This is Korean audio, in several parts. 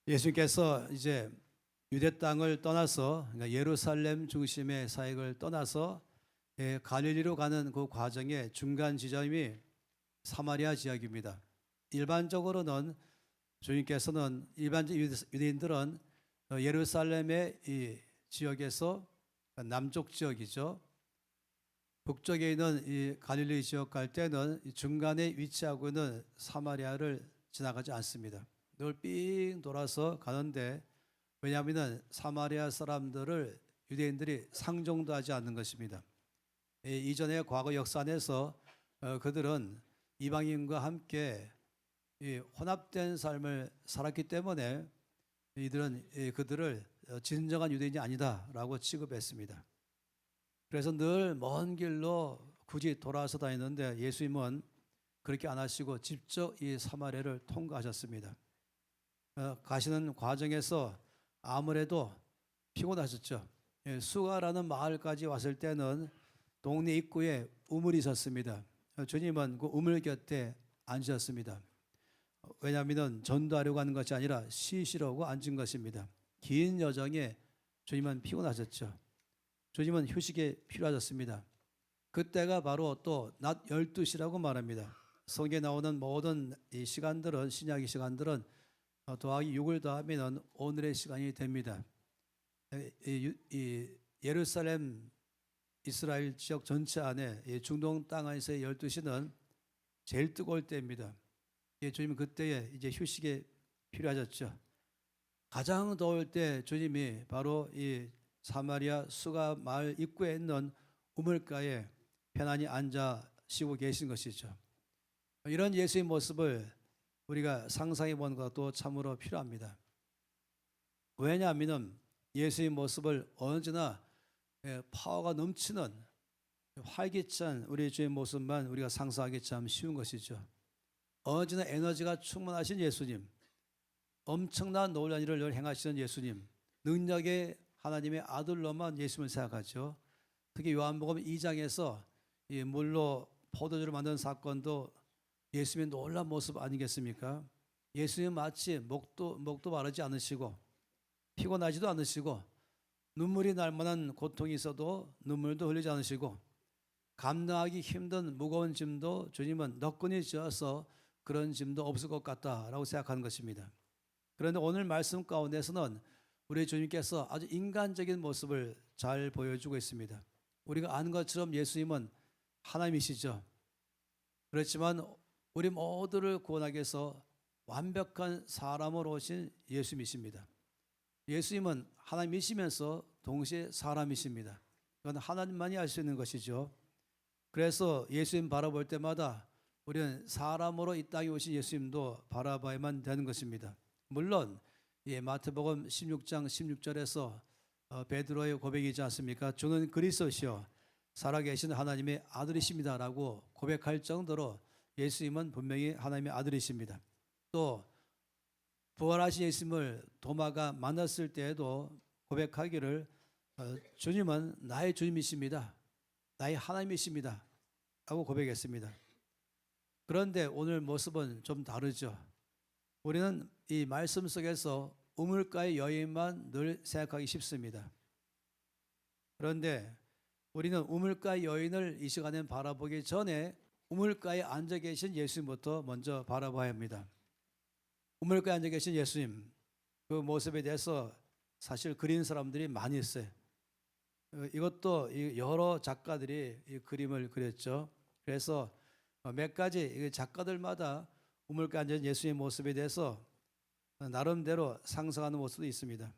예수님께서 이제 유대 땅을 떠나서 그러니까 예루살렘 중심의 사역을 떠나서 갈릴리로 가는 그 과정의 중간 지점이 사마리아 지역입니다. 일반적으로는 주님께서는 일반적 유대인들은 예루살렘의 이 지역에서 남쪽 지역이죠. 북쪽에 있는 이 갈릴리 지역 갈 때는 중간에 위치하고 있는 사마리아를 지나가지 않습니다. 늘 삥 돌아서 가는데 왜냐하면 사마리아 사람들을 유대인들이 상종도 하지 않는 것입니다. 이전의 과거 역사 안에서 그들은 이방인과 함께 혼합된 삶을 살았기 때문에 이들은 그들을 진정한 유대인이 아니다라고 취급했습니다. 그래서 늘 먼 길로 굳이 돌아서 다니는데 예수님은 그렇게 안 하시고 직접 이 사마리아를 통과하셨습니다. 가시는 과정에서 아무래도 피곤하셨죠. 수가라는 마을까지 왔을 때는 동네 입구에 우물이 있었습니다. 주님은 그 우물 곁에 앉으셨습니다. 왜냐하면 전도하려고 하는 것이 아니라 쉬시려고 앉은 것입니다. 긴 여정에 주님은 피곤하셨죠. 주님은 휴식이 필요하셨습니다. 그때가 바로 또 낮 12시라고 말합니다. 성경에 나오는 모든 이 시간들은 신약의 시간들은 더하기 6을 더하면 오늘의 시간이 됩니다. 이 예루살렘 이스라엘 지역 전체 안에 중동 땅 안에서의 12시는 제일 뜨거울 때입니다. 주님은 그때에 이제 휴식이 필요하셨죠. 가장 더울 때 주님이 바로 이 사마리아 수가 마을 입구에 있는 우물가에 편안히 앉아 쉬고 계신 것이죠. 이런 예수의 모습을 우리가 상상해 보는 것도 참으로 필요합니다. 왜냐하면 예수의 모습을 언제나 파워가 넘치는 활기찬 우리 주의 모습만 우리가 상상하기 참 쉬운 것이죠. 언제나 에너지가 충만하신 예수님, 엄청난 놀라운 일을 늘 행하시는 예수님, 능력의 하나님의 아들로만 예수님을 생각하죠. 특히 요한복음 2장에서 이 물로 포도주를 만든 사건도 예수님의 놀라운 모습 아니겠습니까? 예수님 마치 목도 마르지 않으시고 피곤하지도 않으시고 눈물이 날 만한 고통이 있어도 눈물도 흘리지 않으시고 감당하기 힘든 무거운 짐도 주님은 너끈히 지어서 그런 짐도 없을 것 같다라고 생각하는 것입니다. 그런데 오늘 말씀 가운데서는 우리 주님께서 아주 인간적인 모습을 잘 보여주고 있습니다. 우리가 아는 것처럼 예수님은 하나님이시죠. 그렇지만 우리 모두를 구원하기 위해서 완벽한 사람으로 오신 예수님이십니다. 예수님은 하나님이시면서 동시에 사람이십니다. 그건 하나님만이 알 수 있는 것이죠. 그래서 예수님 바라볼 때마다 우리는 사람으로 이 땅에 오신 예수님도 바라봐야만 되는 것입니다. 물론 마태복음 16장 16절에서 베드로의 고백이지 않습니까? 주는 그리스도시요 살아계신 하나님의 아들이십니다라고 고백할 정도로 예수님은 분명히 하나님의 아들이십니다. 또 부활하신 예수님을 도마가 만났을 때에도 고백하기를 주님은 나의 주님이십니다. 나의 하나님이십니다. 라고 고백했습니다. 그런데 오늘 모습은 좀 다르죠. 우리는 이 말씀 속에서 우물가의 여인만 늘 생각하기 쉽습니다. 그런데 우리는 우물가의 여인을 이 시간에 바라보기 전에 우물가에 앉아 계신 예수님부터 먼저 바라봐야 합니다. 우물가에 앉아 계신 예수님, 그 모습에 대해서 사실 그린 사람들이 많이 있어요. 이것도 여러 작가들이 이 그림을 그렸죠. 그래서 몇 가지 작가들마다 우물가에 앉은 예수님의 모습에 대해서 나름대로 상상하는 모습도 있습니다.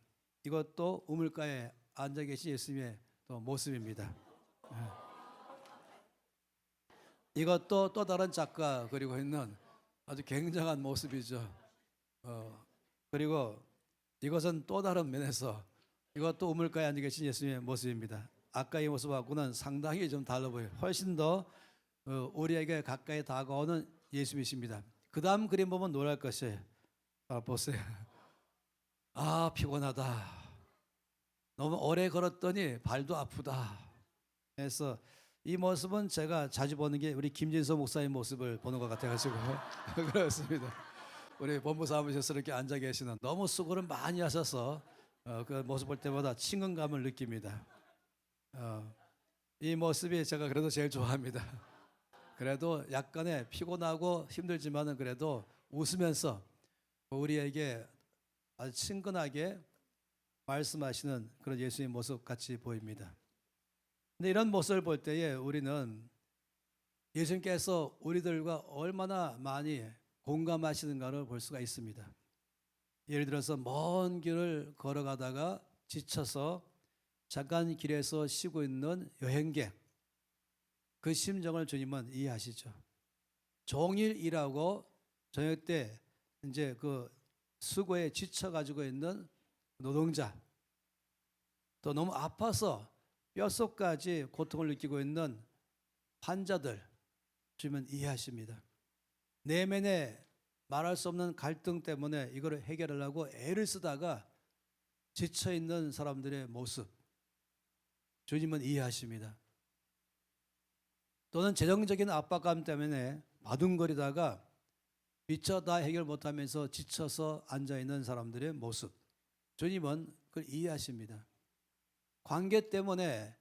이것도 우물가에 앉아 계신 예수님의 또 모습입니다. 이것도 또 다른 작가 그리고 있는 아주 굉장한 모습이죠. 그리고 이것은 또 다른 면에서 이것도 우물가에 앉아 계신 예수님의 모습입니다. 아까의 모습하고는 상당히 좀 달라 보여요. 훨씬 더 우리에게 가까이 다가오는 예수님이십니다. 그 다음 그림 보면 놀랄 것이에요. 보세요. 아, 피곤하다. 너무 오래 걸었더니 발도 아프다. 그래서 이 모습은 제가 자주 보는 게 우리 김진서 목사님 모습을 보는 것 같아가지고 그렇습니다. 우리 본부 사무실에서 이렇게 앉아 계시는 너무 수고를 많이 하셔서 그 모습 볼 때마다 친근감을 느낍니다. 이 모습이 제가 그래도 제일 좋아합니다. 그래도 약간의 피곤하고 힘들지만은 그래도 웃으면서 우리에게 아주 친근하게 말씀하시는 그런 예수님 모습 같이 보입니다. 근데 이런 모습을 볼 때에 우리는 예수님께서 우리들과 얼마나 많이 공감하시는가를 볼 수가 있습니다. 예를 들어서 먼 길을 걸어가다가 지쳐서 잠깐 길에서 쉬고 있는 여행객, 그 심정을 주님은 이해하시죠. 종일 일하고 저녁 때 이제 그 수고에 지쳐 가지고 있는 노동자, 또 너무 아파서 뼛속까지 고통을 느끼고 있는 환자들, 주님은 이해하십니다. 내면에 말할 수 없는 갈등 때문에 이거를 해결하려고 애를 쓰다가 지쳐 있는 사람들의 모습, 주님은 이해하십니다. 또는 재정적인 압박감 때문에 바둥거리다가 미처 다 해결 못하면서 지쳐서 앉아있는 사람들의 모습, 주님은 그걸 이해하십니다. 관계 때문에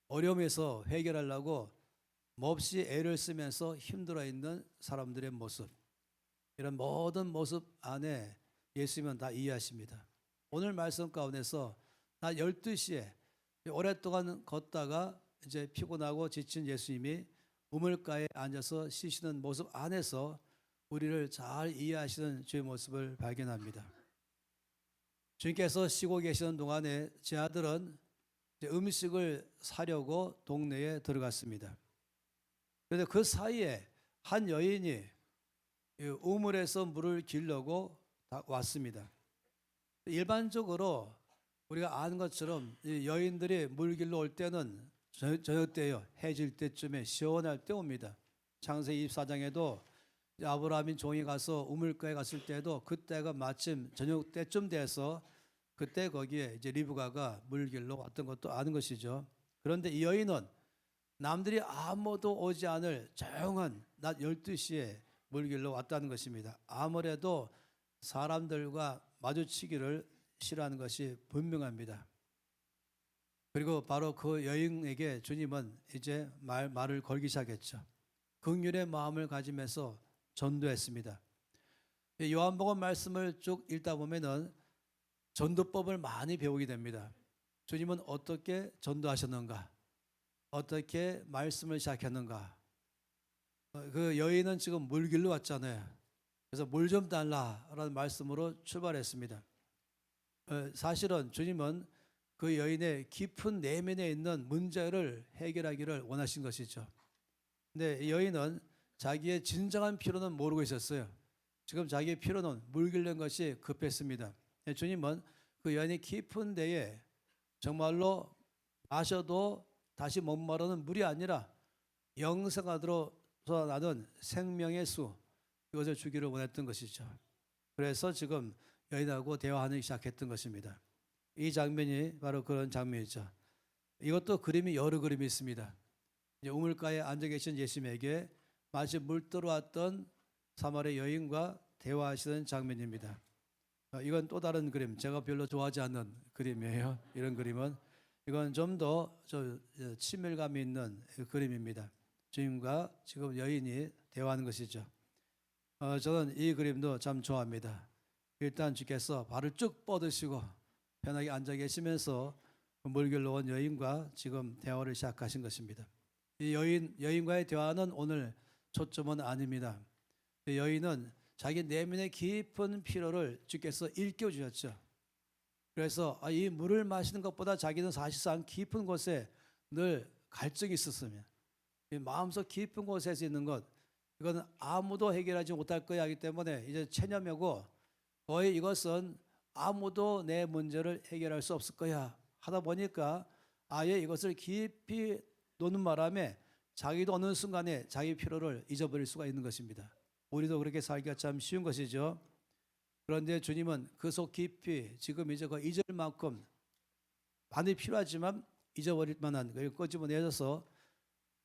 어려움에서 해결하려고 몹시 애를 쓰면서 힘들어 있는 사람들의 모습, 이런 모든 모습 안에 예수님은 다 이해하십니다. 오늘 말씀 가운데서 나 12시에 오랫동안 걷다가 이제 피곤하고 지친 예수님이 우물가에 앉아서 쉬시는 모습 안에서 우리를 잘 이해하시는 주의 모습을 발견합니다. 주님께서 쉬고 계시는 동안에 제 아들은 음식을 사려고 동네에 들어갔습니다. 그런데 그 사이에 한 여인이 우물에서 물을 길려고 왔습니다. 일반적으로 우리가 아는 것처럼 여인들이 물 길러 올 때는 저녁 때요, 해질 때쯤에 시원할 때 옵니다. 창세기 24장에도 아브라함이 종이 가서 우물가에 갔을 때도 그때가 마침 저녁 때쯤 돼서 그때 거기에 이제 리브가가 물 길러 왔던 것도 아는 것이죠. 그런데 이 여인은 남들이 아무도 오지 않을 조용한 낮 12시에 물 길러 왔다는 것입니다. 아무래도 사람들과 마주치기를 싫어하는 것이 분명합니다. 그리고 바로 그 여인에게 주님은 이제 말을 걸기 시작했죠. 긍휼의 마음을 가지면서 전도했습니다. 요한복음 말씀을 쭉 읽다 보면은 전도법을 많이 배우게 됩니다. 주님은 어떻게 전도하셨는가? 어떻게 말씀을 시작했는가? 그 여인은 지금 물 길러 왔잖아요. 그래서 물 좀 달라라는 말씀으로 출발했습니다. 사실은 주님은 그 여인의 깊은 내면에 있는 문제를 해결하기를 원하신 것이죠. 근데 여인은 자기의 진정한 필요는 모르고 있었어요. 지금 자기의 필요는 물 길는 것이 급했습니다. 주님은 그 여인의 깊은 데에 정말로 마셔도 다시 목마르는 물이 아니라 영생하도록 나는 생명의 수, 이것을 주기를 원했던 것이죠. 그래서 지금 여인하고 대화하기 시작했던 것입니다. 이 장면이 바로 그런 장면이죠. 이것도 그림이 여러 그림이 있습니다. 우물가에 앉아 계신 예수님에게 마치 물 들어왔던 사마리아 여인과 대화하시는 장면입니다. 이건 또 다른 그림, 제가 별로 좋아하지 않는 그림이에요. 이런 그림은 이건 좀 더 친밀감이 있는 그림입니다. 주님과 지금 여인이 대화하는 것이죠. 저는 이 그림도 참 좋아합니다. 일단 주께서 발을 쭉 뻗으시고 편하게 앉아 계시면서 물 길러 온 여인과 지금 대화를 시작하신 것입니다. 이 여인과의 대화는 오늘 초점은 아닙니다. 이 여인은 자기 내면의 깊은 필요를 주께서 일깨워주셨죠. 그래서 이 물을 마시는 것보다 자기는 사실상 깊은 곳에 늘 갈증이 있었으면, 마음속 깊은 곳에서 있는 것, 이건 아무도 해결하지 못할 거야 하기 때문에 이제 체념하고 거의 이것은 아무도 내 문제를 해결할 수 없을 거야 하다 보니까 아예 이것을 깊이 놓는 바람에 자기도 어느 순간에 자기 필요를 잊어버릴 수가 있는 것입니다. 우리도 그렇게 살기가 참 쉬운 것이죠. 그런데 주님은 그 속 깊이 지금 이제 그 잊을 만큼 많이 필요하지만 잊어버릴 만한 걸 끄집어내셔서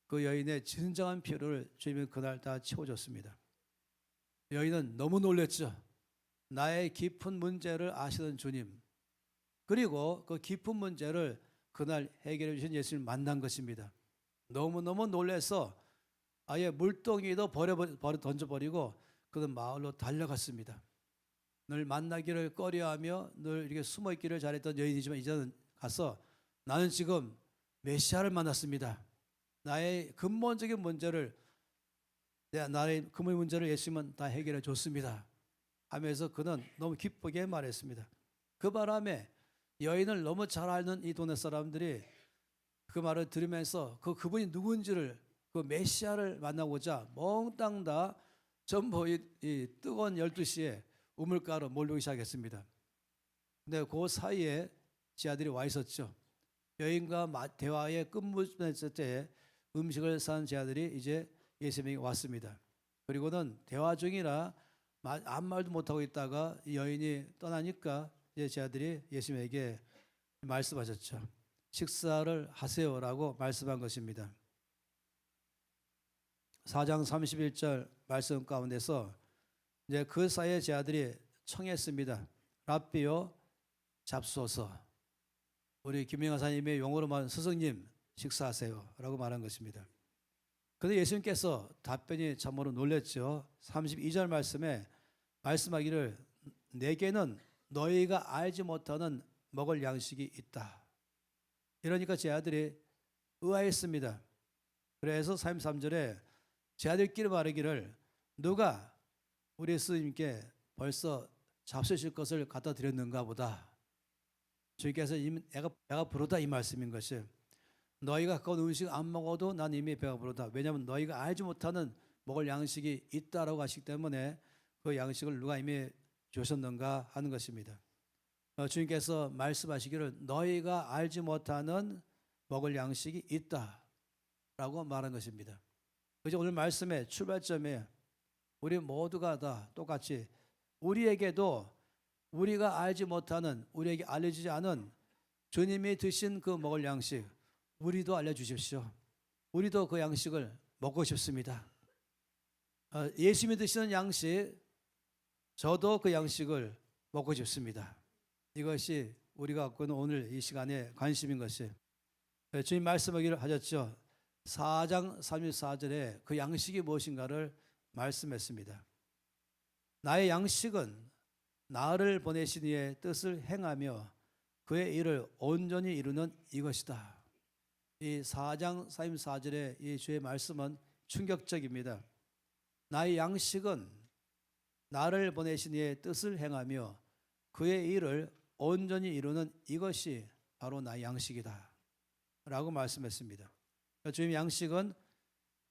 그 여인의 진정한 필요를 주님은 그날 다 채워줬습니다. 여인은 너무 놀랬죠. 나의 깊은 문제를 아시는 주님, 그리고 그 깊은 문제를 그날 해결해 주신 예수님을 만난 것입니다. 너무너무 놀라서 아예 물동이도 던져버리고 그는 마을로 달려갔습니다. 늘 만나기를 꺼려하며 늘 이렇게 숨어있기를 잘했던 여인이지만 이제는 가서 나는 지금 메시아를 만났습니다. 나의 근본적인 문제를 예수님은 다 해결해 줬습니다 하면서 그는 너무 기쁘게 말했습니다. 그 바람에 여인을 너무 잘 아는 이 동네 사람들이 그 말을 들으면서 그분이 누군지를, 그 메시아를 만나고자 몽땅 다 전부 이 뜨거운 12시에 우물가로 몰리기 시작했습니다. 근데 그 사이에 제 아들이 와 있었죠. 여인과 대화의 끝물렸을 때 음식을 산 제 아들이 이제 예수님에게 왔습니다. 그리고는 대화 중이라 아무 말도 못하고 있다가 이 여인이 떠나니까 이제 제 아들이 예수님에게 말씀하셨죠. 식사를 하세요라고 말씀한 것입니다. 4장 31절 말씀 가운데서 이제 그 사이에 제 아들이 청했습니다. 랍비요 잡수어서, 우리 김영하 사님의 용어로 말하는 스승님 식사하세요라고 말한 것입니다. 그런데 예수님께서 답변이 참으로 놀랬죠. 32절 말씀에 말씀하기를 내게는 너희가 알지 못하는 먹을 양식이 있다. 이러니까 제 아들이 의아했습니다. 그래서 33절에 제 아들끼리 말하기를 누가 우리 스님께 벌써 잡수실 것을 갖다 드렸는가 보다. 주님께서 이미 배가 부르다 이 말씀인 것이, 너희가 가까운 음식 안 먹어도 난 이미 배가 부르다. 왜냐하면 너희가 알지 못하는 먹을 양식이 있다라고 하시기 때문에 그 양식을 누가 이미 주셨는가 하는 것입니다. 주님께서 말씀하시기를 너희가 알지 못하는 먹을 양식이 있다라고 말한 것입니다. 그래서 오늘 말씀의 출발점에 우리 모두가 다 똑같이 우리에게도 우리가 알지 못하는, 우리에게 알려지지 않은 주님이 드신 그 먹을 양식 우리도 알려주십시오. 우리도 그 양식을 먹고 싶습니다. 예수님이 드시는 양식, 저도 그 양식을 먹고 싶습니다. 이것이 우리가 갖고 있는 오늘 이 시간에 관심인 것이, 주님 말씀하기를 하셨죠. 4장 34절에 그 양식이 무엇인가를 말씀했습니다. 나의 양식은 나를 보내신 이의 뜻을 행하며 그의 일을 온전히 이루는 이것이다. 이 4장 34절의 이 주의 말씀은 충격적입니다. 나의 양식은 나를 보내신 이의 뜻을 행하며 그의 일을 온전히 이루는 이것이 바로 나의 양식이다 라고 말씀했습니다. 주님의 양식은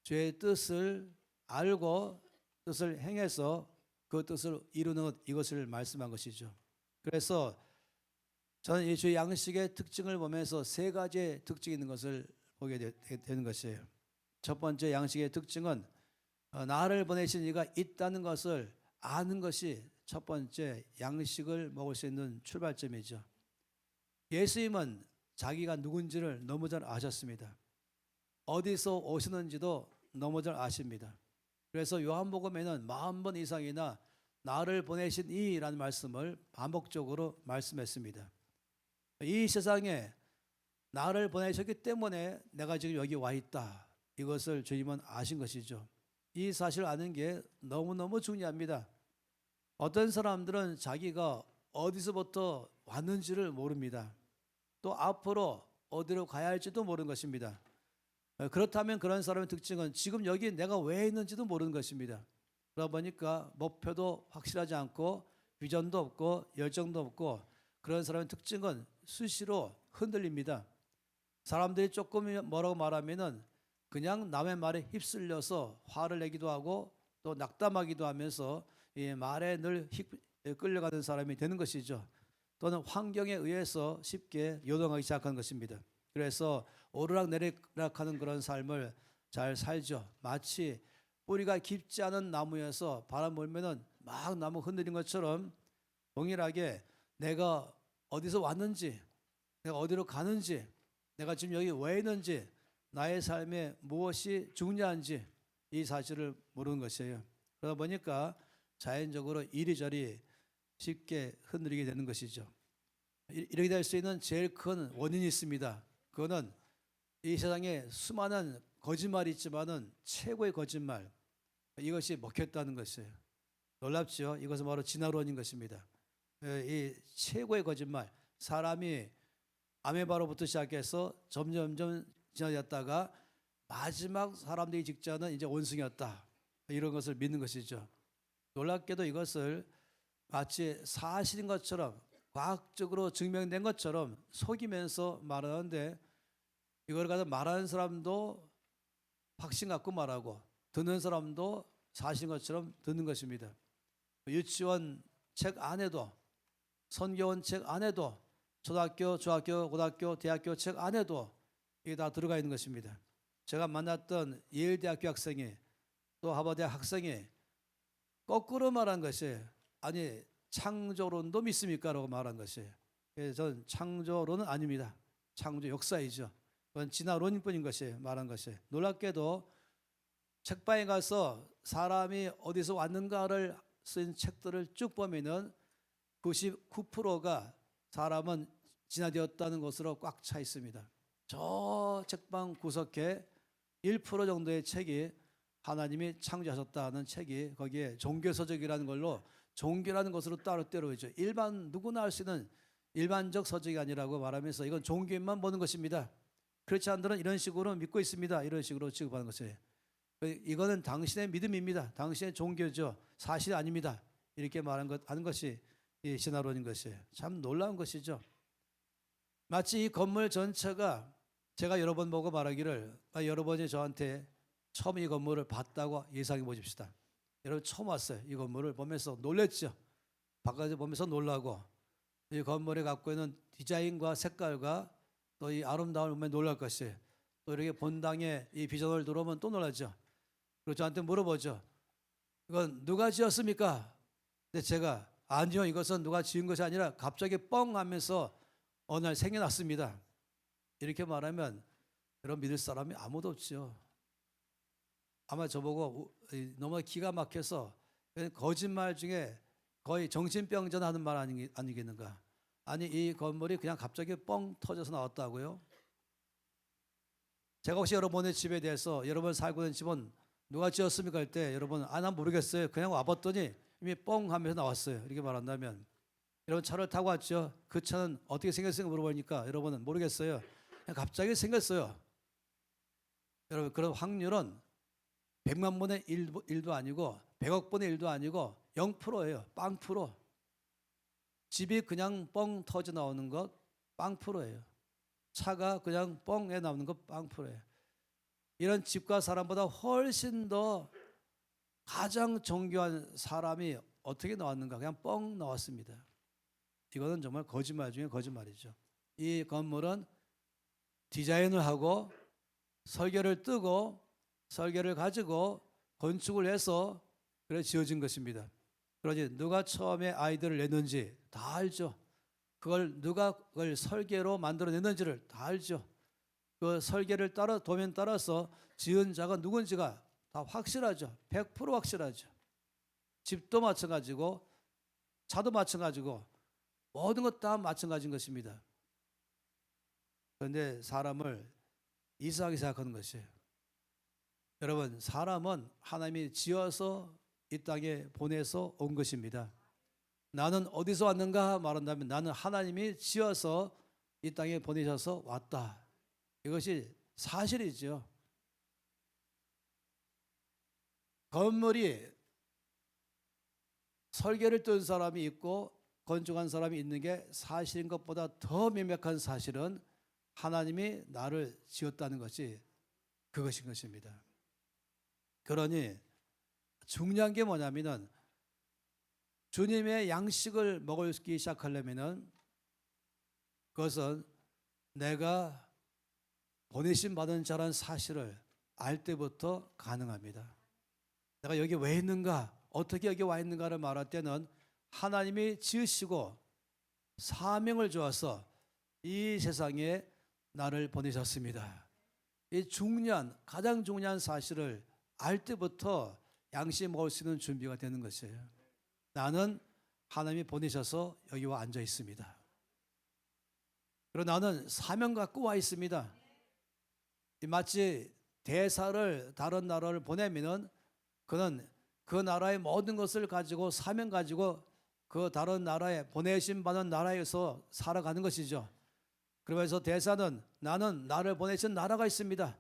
주의 뜻을 알고 뜻을 행해서 그 뜻을 이루는 것, 이것을 말씀한 것이죠. 그래서 저는 이 주의 양식의 특징을 보면서 세 가지의 특징이 있는 것을 보게 되는 것이에요. 첫 번째 양식의 특징은 나를 보내신 이가 있다는 것을 아는 것이 첫 번째 양식을 먹을 수 있는 출발점이죠. 예수님은 자기가 누군지를 너무 잘 아셨습니다. 어디서 오시는지도 너무 잘 아십니다. 그래서 요한복음에는 40번 이상이나 나를 보내신 이라는 말씀을 반복적으로 말씀했습니다. 이 세상에 나를 보내셨기 때문에 내가 지금 여기 와 있다. 이것을 주님은 아신 것이죠. 이 사실을 아는 게 너무너무 중요합니다. 어떤 사람들은 자기가 어디서부터 왔는지를 모릅니다. 또 앞으로 어디로 가야 할지도 모르는 것입니다. 그렇다면 그런 사람의 특징은 지금 여기 내가 왜 있는지도 모르는 것입니다. 그러다 보니까 목표도 확실하지 않고 비전도 없고 열정도 없고, 그런 사람의 특징은 수시로 흔들립니다. 사람들이 조금 뭐라고 말하면은 그냥 남의 말에 휩쓸려서 화를 내기도 하고 또 낙담하기도 하면서 이 말에 늘 끌려가는 사람이 되는 것이죠. 또는 환경에 의해서 쉽게 요동하기 시작하는 것입니다. 그래서 오르락내리락하는 그런 삶을 잘 살죠. 마치 뿌리가 깊지 않은 나무에서 바람 불면은 막 나무 흔들린 것처럼 동일하게 내가 어디서 왔는지, 내가 어디로 가는지, 내가 지금 여기 왜 있는지, 나의 삶에 무엇이 중요한지 이 사실을 모르는 것이에요. 그러다 보니까 자연적으로 이리저리 쉽게 흔들리게 되는 것이죠. 이렇게 될 수 있는 제일 큰 원인이 있습니다. 그거는 이 세상에 수많은 거짓말이 있지만은 최고의 거짓말, 이것이 먹혔다는 것이에요. 놀랍죠? 이것은 바로 진화론인 것입니다. 이 최고의 거짓말, 사람이 아메바로부터 시작해서 점점점 진화되었다가 마지막 사람들이 직전은 이제 원숭이였다, 이런 것을 믿는 것이죠. 놀랍게도 이것을 마치 사실인 것처럼, 과학적으로 증명된 것처럼 속이면서 말하는데, 이걸 가지고 말하는 사람도 확신 갖고 말하고 듣는 사람도 사실인 것처럼 듣는 것입니다. 유치원 책 안에도, 선교원 책 안에도, 초등학교, 중학교, 고등학교, 대학교 책 안에도 이게 다 들어가 있는 것입니다. 제가 만났던 예일대학교 학생이, 또 하버드 학생이 거꾸로 말한 것이, 아니 창조론도 믿습니까? 라고 말한 것이에요. 그래서 저는 창조론은 아닙니다. 창조 역사이죠. 그건 진화론일 뿐인 것이에요. 말한 것이. 놀랍게도 책방에 가서 사람이 어디서 왔는가를 쓴 책들을 쭉 보면은 99%가 사람은 진화되었다는 것으로 꽉 차 있습니다. 저 책방 구석에 1% 정도의 책이 하나님이 창조하셨다는 책이 거기에 종교서적이라는 걸로, 종교라는 것으로 따로 때려오죠. 일반 누구나 알 수 있는 일반적 서적이 아니라고 말하면서 이건 종교인만 보는 것입니다. 그렇지 않들은 이런 식으로 믿고 있습니다. 이런 식으로 취급하는 것이에요. 이거는 당신의 믿음입니다. 당신의 종교죠. 사실이 아닙니다. 이렇게 하는 것이 이 진화론인 것이에요. 참 놀라운 것이죠. 마치 이 건물 전체가, 제가 여러 번 보고 말하기를, 여러분이 저한테 처음 이 건물을 봤다고 예상해 보십시다. 여러분 처음 왔어요. 이 건물을 보면서 놀랬죠. 바깥에 보면서 놀라고, 이 건물에 갖고 있는 디자인과 색깔과 또 이 아름다움을 보면 놀랄 것이에요. 또 이렇게 본당에 이 비전을 들어오면 또 놀라죠. 그리고 저한테 물어보죠. 이건 누가 지었습니까? 근데 제가, 아니요, 이것은 누가 지은 것이 아니라 갑자기 뻥 하면서 어느 날 생겨났습니다. 이렇게 말하면 여러분 믿을 사람이 아무도 없죠. 아마 저보고 너무 기가 막혀서, 거짓말 중에 거의 정신병자 하는 말 아니겠는가. 아니 이 건물이 그냥 갑자기 뻥 터져서 나왔다고요? 제가 혹시 여러분의 집에 대해서, 여러분 살고 있는 집은 누가 지었습니까? 할 때 여러분, 난 모르겠어요, 그냥 와봤더니 이미 뻥 하면서 나왔어요, 이렇게 말한다면, 여러분 차를 타고 왔죠. 그 차는 어떻게 생겼을까 물어보니까 여러분은 모르겠어요, 그냥 갑자기 생겼어요. 여러분 그런 확률은 100만 분의 1도 아니고 100억 분의 1도 아니고 0%예요. 빵%. 집이 그냥 뻥 터져 나오는 것 빵%예요. 차가 그냥 뻥에 나오는 것 빵%예요. 이런 집과 사람보다 훨씬 더 가장 정교한 사람이 어떻게 나왔는가? 그냥 뻥 나왔습니다. 이거는 정말 거짓말 중에 거짓말이죠. 이 건물은 디자인을 하고 설계를 뜨고 설계를 가지고 건축을 해서 그래 지어진 것입니다. 그러니 누가 처음에 아이디어를 냈는지 다 알죠. 그걸 누가 그걸 설계로 만들어냈는지를 다 알죠. 그 설계를 따라 도면 따라서 지은 자가 누군지가 다 확실하죠. 100% 확실하죠. 집도 마찬가지고 차도 마찬가지고 모든 것 다 마찬가지인 것입니다. 그런데 사람을 이상하게 생각하는 것이에요. 여러분 사람은 하나님이 지어서 이 땅에 보내서 온 것입니다. 나는 어디서 왔는가 말한다면, 나는 하나님이 지어서 이 땅에 보내셔서 왔다. 이것이 사실이죠. 건물이 설계를 뜬 사람이 있고 건축한 사람이 있는 게 사실인 것보다 더 명백한 사실은 하나님이 나를 지었다는 것이 그것인 것입니다. 그러니 중요한 게 뭐냐면은, 주님의 양식을 먹기 시작하려면은 그것은 내가 보내심 받은 자라는 사실을 알 때부터 가능합니다. 내가 여기 왜 있는가, 어떻게 여기 와 있는가를 말할 때는 하나님이 지으시고 사명을 주어서 이 세상에 나를 보내셨습니다. 이 가장 중요한 사실을 알 때부터 양식 먹을 수 있는 준비가 되는 것이에요. 나는 하나님이 보내셔서 여기 와 앉아 있습니다. 그리고 나는 사명 갖고 와 있습니다. 마치 대사를 다른 나라를 보내면은 그는 그 나라의 모든 것을 가지고 사명 가지고 그 다른 나라에 보내심 받은 나라에서 살아가는 것이죠. 그러면서 대사는 나는 나를 보내신 나라가 있습니다.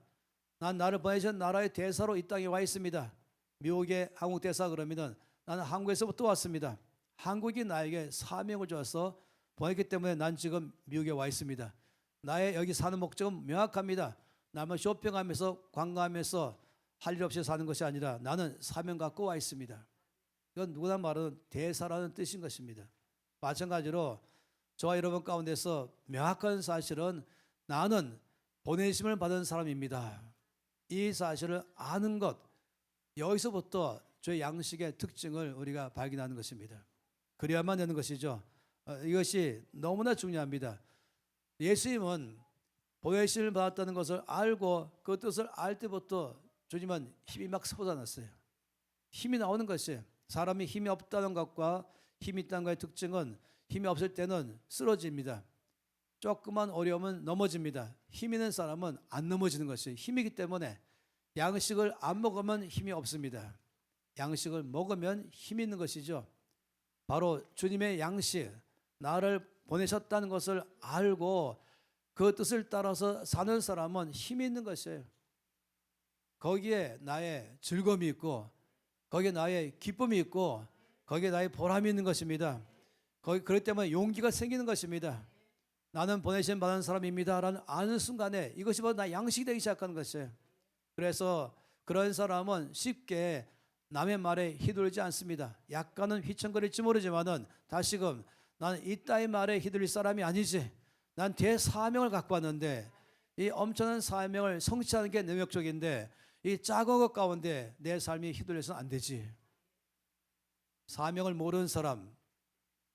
난 나를 보내신 나라의 대사로 이 땅에 와 있습니다. 미국의 한국 대사 그러면은 나는 한국에서부터 왔습니다. 한국이 나에게 사명을 줘서 보냈기 때문에 난 지금 미국에 와 있습니다. 나의 여기 사는 목적은 명확합니다. 나만 쇼핑하면서 관광하면서 할 일 없이 사는 것이 아니라 나는 사명 갖고 와 있습니다. 이건 누구나 말하는 대사라는 뜻인 것입니다. 마찬가지로 저와 여러분 가운데서 명확한 사실은 나는 보내심을 받은 사람입니다. 이 사실을 아는 것, 여기서부터 저의 양식의 특징을 우리가 발견하는 것입니다. 그래야만 되는 것이죠. 이것이 너무나 중요합니다. 예수님은 보내심을 받았다는 것을 알고 그 뜻을 알 때부터 주님은 힘이 막 솟아났어요. 힘이 나오는 것이, 사람이 힘이 없다는 것과 힘이 있다는 것의 특징은 힘이 없을 때는 쓰러집니다. 조그만 어려움은 넘어집니다. 힘 있는 사람은 안 넘어지는 것이 힘이기 때문에 양식을 안 먹으면 힘이 없습니다. 양식을 먹으면 힘이 있는 것이죠. 바로 주님의 양식, 나를 보내셨다는 것을 알고 그 뜻을 따라서 사는 사람은 힘이 있는 것이에요. 거기에 나의 즐거움이 있고 거기에 나의 기쁨이 있고 거기에 나의 보람이 있는 것입니다. 그렇기 때문에 용기가 생기는 것입니다. 나는 보내심 받은 사람입니다 라는 아는 순간에 이것이 바로 나의 양식이 되기 시작하는 것이에요. 그래서 그런 사람은 쉽게 남의 말에 휘둘리지 않습니다. 약간은 휘청거릴지 모르지만은 다시금 나는 이따위 말에 휘둘릴 사람이 아니지. 난 대사명을 갖고 왔는데 이 엄청난 사명을 성취하는 게 내 목적인데 이 작은 것 가운데 내 삶이 휘둘려서는 안 되지. 사명을 모르는 사람,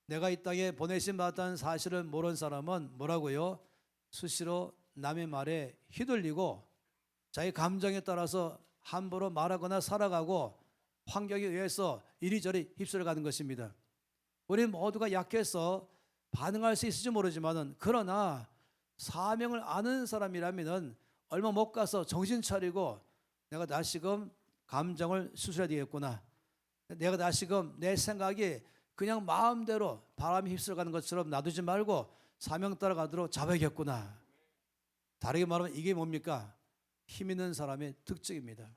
내가 이 땅에 보내심 받았다는 사실을 모르는 사람은 뭐라고요? 수시로 남의 말에 휘둘리고 자기 감정에 따라서 함부로 말하거나 살아가고 환경에 의해서 이리저리 휩쓸려 가는 것입니다. 우리 모두가 약해서 반응할 수 있을지 모르지만은 그러나 사명을 아는 사람이라면은 얼마 못 가서 정신 차리고 내가 다시금 감정을 수술해야 되겠구나. 내가 다시금 내 생각이 그냥 마음대로 바람이 휩쓸어가는 것처럼 놔두지 말고 사명 따라가도록 잡아야겠구나. 다르게 말하면 이게 뭡니까? 힘 있는 사람의 특징입니다.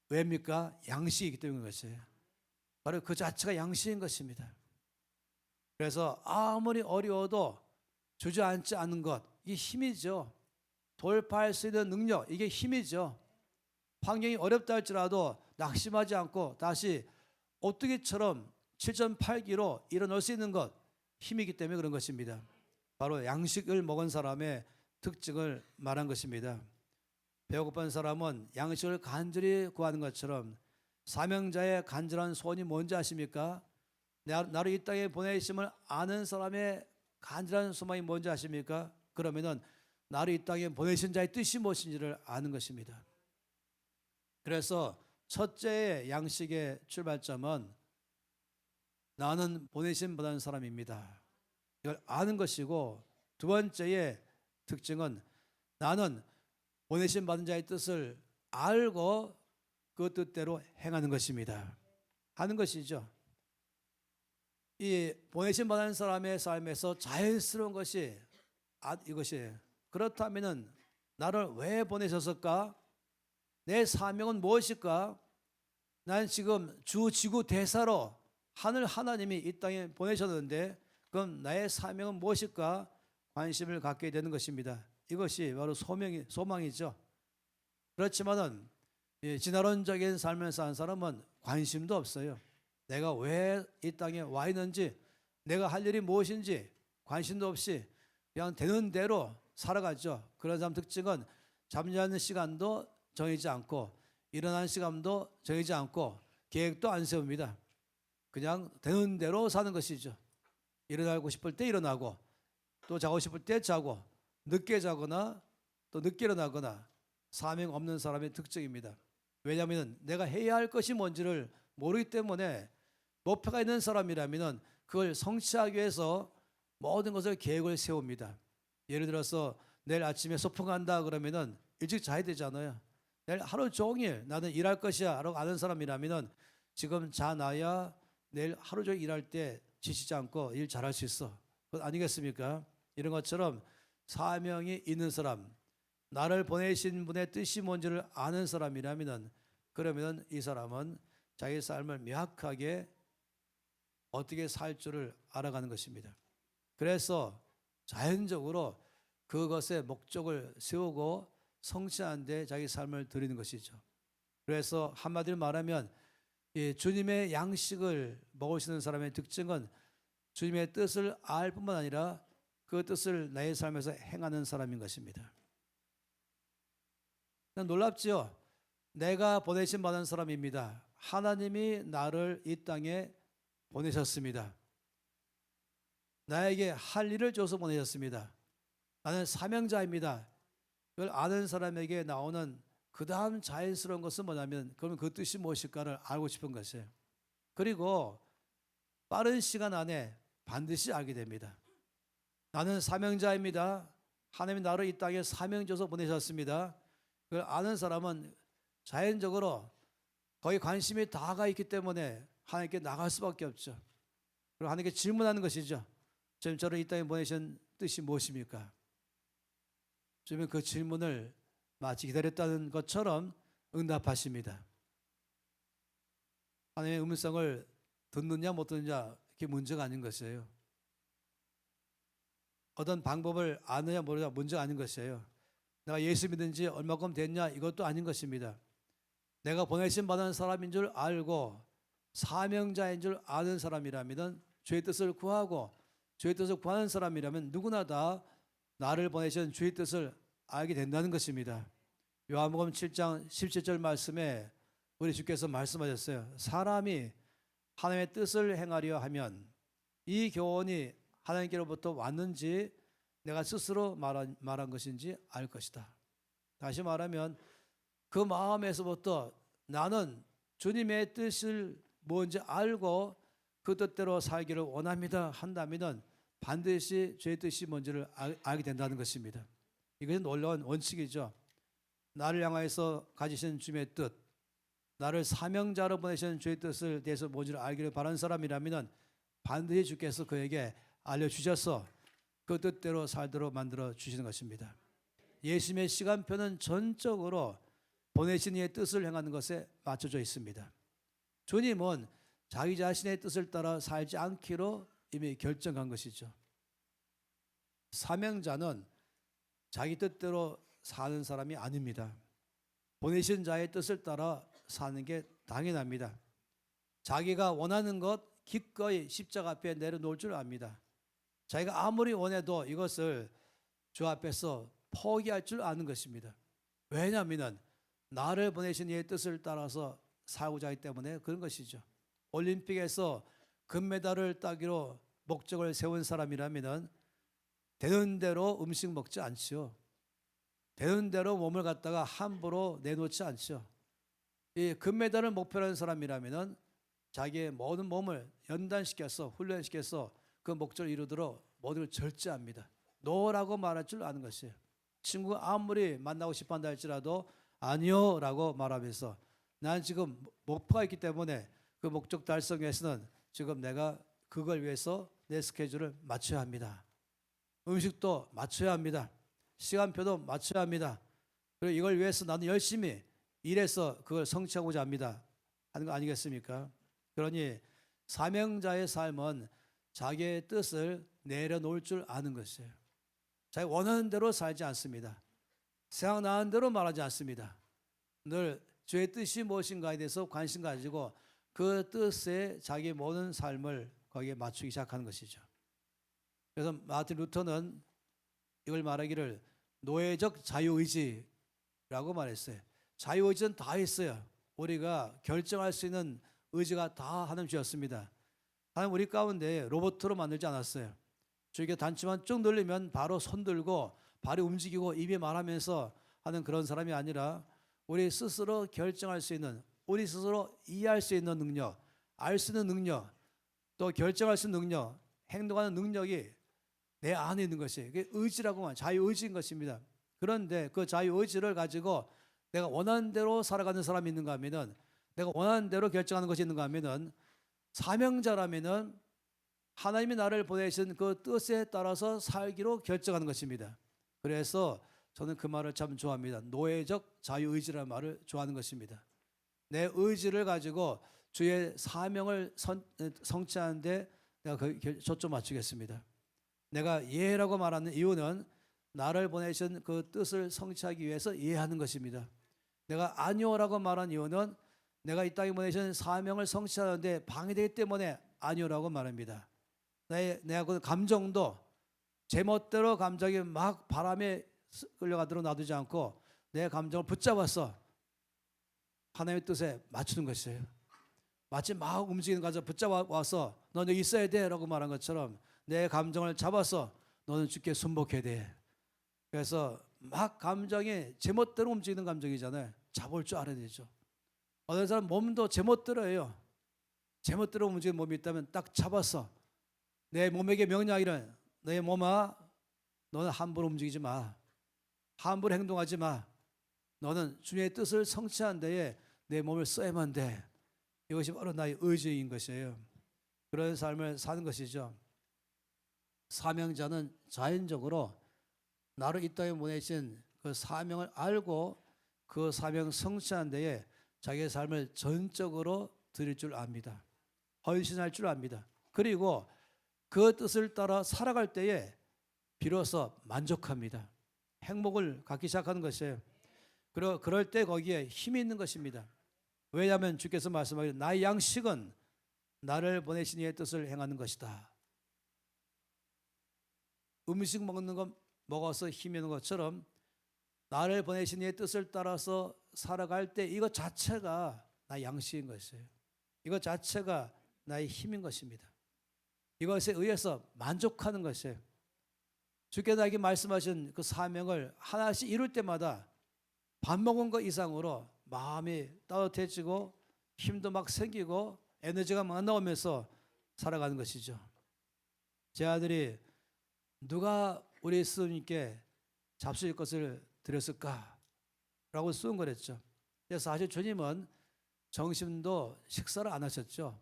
왜입니까? 양식이기 때문인 것이에요. 바로 그 자체가 양식인 것입니다. 그래서 아무리 어려워도 주저앉지 않는 것, 이게 힘이죠. 돌파할 수 있는 능력, 이게 힘이죠. 환경이 어렵다 할지라도 낙심하지 않고 다시 오뚜기처럼 7.8기로 일어날 수 있는 것, 힘이기 때문에 그런 것입니다. 바로 양식을 먹은 사람의 특징을 말한 것입니다. 배고픈 사람은 양식을 간절히 구하는 것처럼 사명자의 간절한 소원이 뭔지 아십니까? 나를 이 땅에 보내심을 아는 사람의 간절한 소망이 뭔지 아십니까? 그러면은 나를 이 땅에 보내신 자의 뜻이 무엇인지를 아는 것입니다. 그래서 첫째의 양식의 출발점은 나는 보내심 받은 사람입니다. 이걸 아는 것이고, 두 번째의 특징은 나는 보내심 받은 자의 뜻을 알고 그 뜻대로 행하는 것입니다. 하는 것이죠. 이 보내심 받은 사람의 삶에서 자연스러운 것이 이것이에요. 그렇다면은 나를 왜 보내셨을까? 내 사명은 무엇일까? 난 지금 주 지구 대사로 하늘 하나님이 이 땅에 보내셨는데 그럼 나의 사명은 무엇일까? 관심을 갖게 되는 것입니다. 이것이 바로 소망이죠. 그렇지만은 진화론적인 삶을 사는 사람은 관심도 없어요. 내가 왜 이 땅에 와 있는지, 내가 할 일이 무엇인지 관심도 없이 그냥 되는 대로 살아가죠. 그런 사람 특징은 잠자는 시간도 정해지 않고 일어나는 시간도 정해지 않고 계획도 안 세웁니다. 그냥 되는 대로 사는 것이죠. 일어나고 싶을 때 일어나고 또 자고 싶을 때 자고 늦게 자거나 또 늦게 일어나거나 사명 없는 사람의 특징입니다. 왜냐하면 내가 해야 할 것이 뭔지를 모르기 때문에 목표가 있는 사람이라면 그걸 성취하기 위해서 모든 것을 계획을 세웁니다. 예를 들어서 내일 아침에 소풍 간다 그러면은 일찍 자야 되잖아요. 내일 하루 종일 나는 일할 것이야 라고 아는 사람이라면 지금 자놔야 내일 하루 종일 일할 때 지치지 않고 일 잘할 수 있어. 그것 아니겠습니까? 이런 것처럼 사명이 있는 사람, 나를 보내신 분의 뜻이 뭔지를 아는 사람이라면 그러면 이 사람은 자기 삶을 명확하게 어떻게 살 줄을 알아가는 것입니다. 그래서 자연적으로 그것의 목적을 세우고 성취하는 데 자기 삶을 드리는 것이죠. 그래서 한마디로 말하면 주님의 양식을 먹으시는 사람의 특징은 주님의 뜻을 알 뿐만 아니라 그 뜻을 나의 삶에서 행하는 사람인 것입니다. 놀랍지요? 내가 보내심 받은 사람입니다. 하나님이 나를 이 땅에 보내셨습니다. 나에게 할 일을 줘서 보내셨습니다. 나는 사명자입니다. 그걸 아는 사람에게 나오는 그 다음 자연스러운 것은 뭐냐면 그러면 그 뜻이 무엇일까를 알고 싶은 것이에요. 그리고 빠른 시간 안에 반드시 알게 됩니다. 나는 사명자입니다. 하나님이 나를 이 땅에 사명 줘서 보내셨습니다. 그걸 아는 사람은 자연적으로 거기 관심이 다가 있기 때문에 하나님께 나갈 수밖에 없죠. 그리고 하나님께 질문하는 것이죠. 주님, 저를 이 땅에 보내신 뜻이 무엇입니까? 주님은 그 질문을 마치 기다렸다는 것처럼 응답하십니다. 하나님의 음성을 듣느냐 못 듣느냐 그게 문제가 아닌 것이에요. 어떤 방법을 아느냐 모르냐 문제가 아닌 것이에요. 내가 예수 믿은 지 얼마큼 됐냐 이것도 아닌 것입니다. 내가 보내심 받은 사람인 줄 알고 사명자인 줄 아는 사람이라면 주의 뜻을 구하고 주의 뜻을 구하는 사람이라면 누구나 다 나를 보내신 주의 뜻을 알게 된다는 것입니다. 요한복음 7장 17절 말씀에 우리 주께서 말씀하셨어요. 사람이 하나님의 뜻을 행하려 하면 이 교훈이 하나님께로부터 왔는지 내가 스스로 말한 것인지 알 것이다. 다시 말하면 그 마음에서부터 나는 주님의 뜻을 뭔지 알고 그 뜻대로 살기를 원합니다 한다면 반드시 주의 뜻이 뭔지를 알게 된다는 것입니다. 이것은 놀라운 원칙이죠. 나를 향하여서 가지신 주님의 뜻, 나를 사명자로 보내신 주의 뜻을 대해서 뭔지를 알기를 바라는 사람이라면 반드시 주께서 그에게 알려주셔서 그 뜻대로 살도록 만들어 주시는 것입니다. 예수님의 시간표는 전적으로 보내신 이의 뜻을 행하는 것에 맞춰져 있습니다. 주님은 자기 자신의 뜻을 따라 살지 않기로 이미 결정한 것이죠. 사명자는 자기 뜻대로 사는 사람이 아닙니다. 보내신 자의 뜻을 따라 사는 게 당연합니다. 자기가 원하는 것 기꺼이 십자가 앞에 내려놓을 줄 압니다. 자기가 아무리 원해도 이것을 주 앞에서 포기할 줄 아는 것입니다. 왜냐하면 나를 보내신 이의 뜻을 따라서 살고자 하기 때문에 그런 것이죠. 올림픽에서 금메달을 따기로 목적을 세운 사람이라면 되는 대로 음식 먹지 않죠. 되는 대로 몸을 갖다가 함부로 내놓지 않죠. 이 금메달을 목표로 하는 사람이라면 자기의 모든 몸을 연단시켜서 훈련시켜서 그 목적을 이루도록 모든 걸 절제합니다. 노라고 말할 줄 아는 것이에요. 친구가 아무리 만나고 싶어 한다 할지라도 아니요 라고 말하면서 난 지금 목표가 있기 때문에 그 목적 달성 위해서는 지금 내가 그걸 위해서 내 스케줄을 맞춰야 합니다. 음식도 맞춰야 합니다. 시간표도 맞춰야 합니다. 그리고 이걸 위해서 나는 열심히 일해서 그걸 성취하고자 합니다 하는 거 아니겠습니까? 그러니 사명자의 삶은 자기의 뜻을 내려놓을 줄 아는 것이에요. 자기 원하는 대로 살지 않습니다. 생각나는 대로 말하지 않습니다. 늘 주의 뜻이 무엇인가에 대해서 관심 가지고 그 뜻에 자기 모든 삶을 거기에 맞추기 시작하는 것이죠. 그래서 마틴 루터는 이걸 말하기를 노예적 자유의지라고 말했어요. 자유의지는 다 있어요. 우리가 결정할 수 있는 의지가 다 하나님 주셨습니다. 하나님 우리 가운데 로봇으로 만들지 않았어요. 저에게 단추만 쭉 늘리면 바로 손 들고 발이 움직이고 입이 말하면서 하는 그런 사람이 아니라 우리 스스로 결정할 수 있는, 우리 스스로 이해할 수 있는 능력, 알 수 있는 능력, 또 결정할 수 있는 능력, 행동하는 능력이 내 안에 있는 것이 그게 의지라고 하면 자유의지인 것입니다. 그런데 그 자유의지를 가지고 내가 원하는 대로 살아가는 사람이 있는가 하면은, 내가 원하는 대로 결정하는 것이 있는가 하면은, 사명자라면은 하나님이 나를 보내신 그 뜻에 따라서 살기로 결정하는 것입니다. 그래서 저는 그 말을 참 좋아합니다. 노예적 자유의지라는 말을 좋아하는 것입니다. 내 의지를 가지고 주의 사명을 성취하는데 내가 초점 맞추겠습니다. 내가 예라고 말하는 이유는 나를 보내신 그 뜻을 성취하기 위해서 예하는 것입니다. 내가 아니오라고 말한 이유는 내가 이 땅에 보내신 사명을 성취하는데 방해되기 때문에 아니오라고 말합니다. 내가 그 감정도 제멋대로 감정이 막 바람에 끌려가도록 놔두지 않고 내 감정을 붙잡아서 하나님의 뜻에 맞추는 것이에요. 마치 막 움직이는 가서 붙잡아와서 넌 여기 있어야 돼 라고 말한 것처럼 내 감정을 잡아서 너는 주께 순복해야 돼. 그래서 막 감정이 제멋대로 움직이는 감정이잖아요. 잡을 줄 알아야 되죠. 어떤 사람 몸도 제멋대로 해요. 제멋대로 움직이는 몸이 있다면 딱 잡아서 내 몸에게 명령하기를, 너의 몸아 너는 함부로 움직이지 마, 함부로 행동하지 마, 너는 주님의 뜻을 성취하는 데에 내 몸을 써야만 돼. 이것이 바로 나의 의지인 것이에요. 그런 삶을 사는 것이죠. 사명자는 자연적으로 나를 이 땅에 보내신 그 사명을 알고 그 사명 성취하는 데에 자기의 삶을 전적으로 드릴 줄 압니다. 헌신할 줄 압니다. 그리고 그 뜻을 따라 살아갈 때에 비로소 만족합니다. 행복을 갖기 시작하는 것이에요. 그럴 때 거기에 힘이 있는 것입니다. 왜냐하면 주께서 말씀하시는 나의 양식은 나를 보내신 이의 뜻을 행하는 것이다. 음식 먹는 것 먹어서 힘이 있는 것처럼 나를 보내신 이의 뜻을 따라서 살아갈 때 이것 자체가 나의 양식인 것이에요. 이것 자체가 나의 힘인 것입니다. 이것에 의해서 만족하는 것이에요. 주께서 나에게 말씀하신 그 사명을 하나씩 이룰 때마다 밥 먹은 것 이상으로 마음이 따뜻해지고 힘도 막 생기고 에너지가 막 나오면서 살아가는 것이죠. 제 아들이 누가 우리 예수님께 잡수실 것을 드렸을까라고 수군거렸죠. 그래서 사실 주님은 점심도 식사를 안 하셨죠.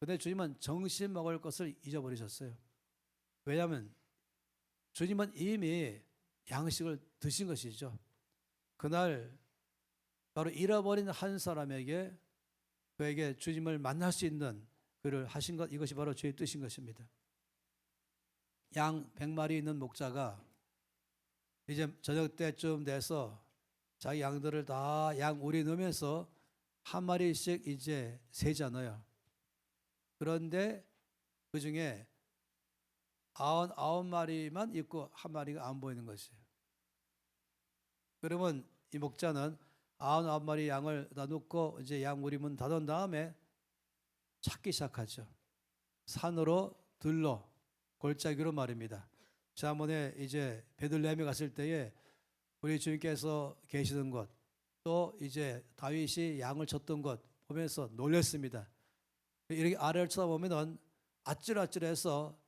그런데 주님은 점심 먹을 것을 잊어버리셨어요. 왜냐하면 주님은 이미 양식을 드신 것이죠. 그날 바로 잃어버린 한 사람에게 그에게 주님을 만날 수 있는 그를 하신 것, 이것이 바로 주의 뜻인 것입니다. 양 100마리 있는 목자가 이제 저녁 때쯤 돼서 자기 양들을 다 양 우리 넣으면서 한 마리씩 이제 세잖아요. 그런데 그 중에 99마리만 있고 한 마리가 안 보이는 것이에요. 그러면 이 목자는 99마리 양을 다 놓고 이제 양 우리 문 닫은 다음에 찾기 시작하죠. 산으로 들러 골짜기로 말입니다. 지난번에 이제 베들레헴에 갔을 때에 우리 주님께서 계시던 곳, 또 이제 다윗이 양을 쳤던 곳 보면서 놀랐습니다. 이렇게 아래를 쳐다보면은 아찔아찔해서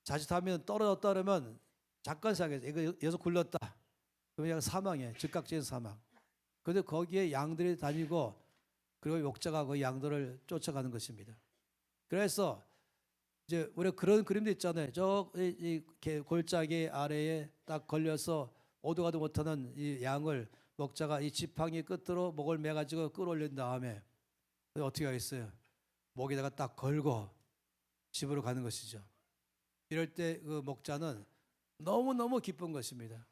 자칫하면 떨어졌다 그러면 잠깐 생각해서 이거 여기서 굴렀다. 그러면 사망이에요. 즉각적인 사망. 그런데 거기에 양들이 다니고 그리고 목자가 그 양들을 쫓아가는 것입니다. 그래서 이제 우리가 그런 그림도 있잖아요. 이 골짜기 아래에 딱 걸려서 오도 가도 못하는 이 양을 목자가 이 지팡이 끝으로 목을 매가지고 끌어올린 다음에 어떻게 하겠어요? 목에다가 딱 걸고 집으로 가는 것이죠. 이럴 때 그 목자는 너무너무 기쁜 것입니다.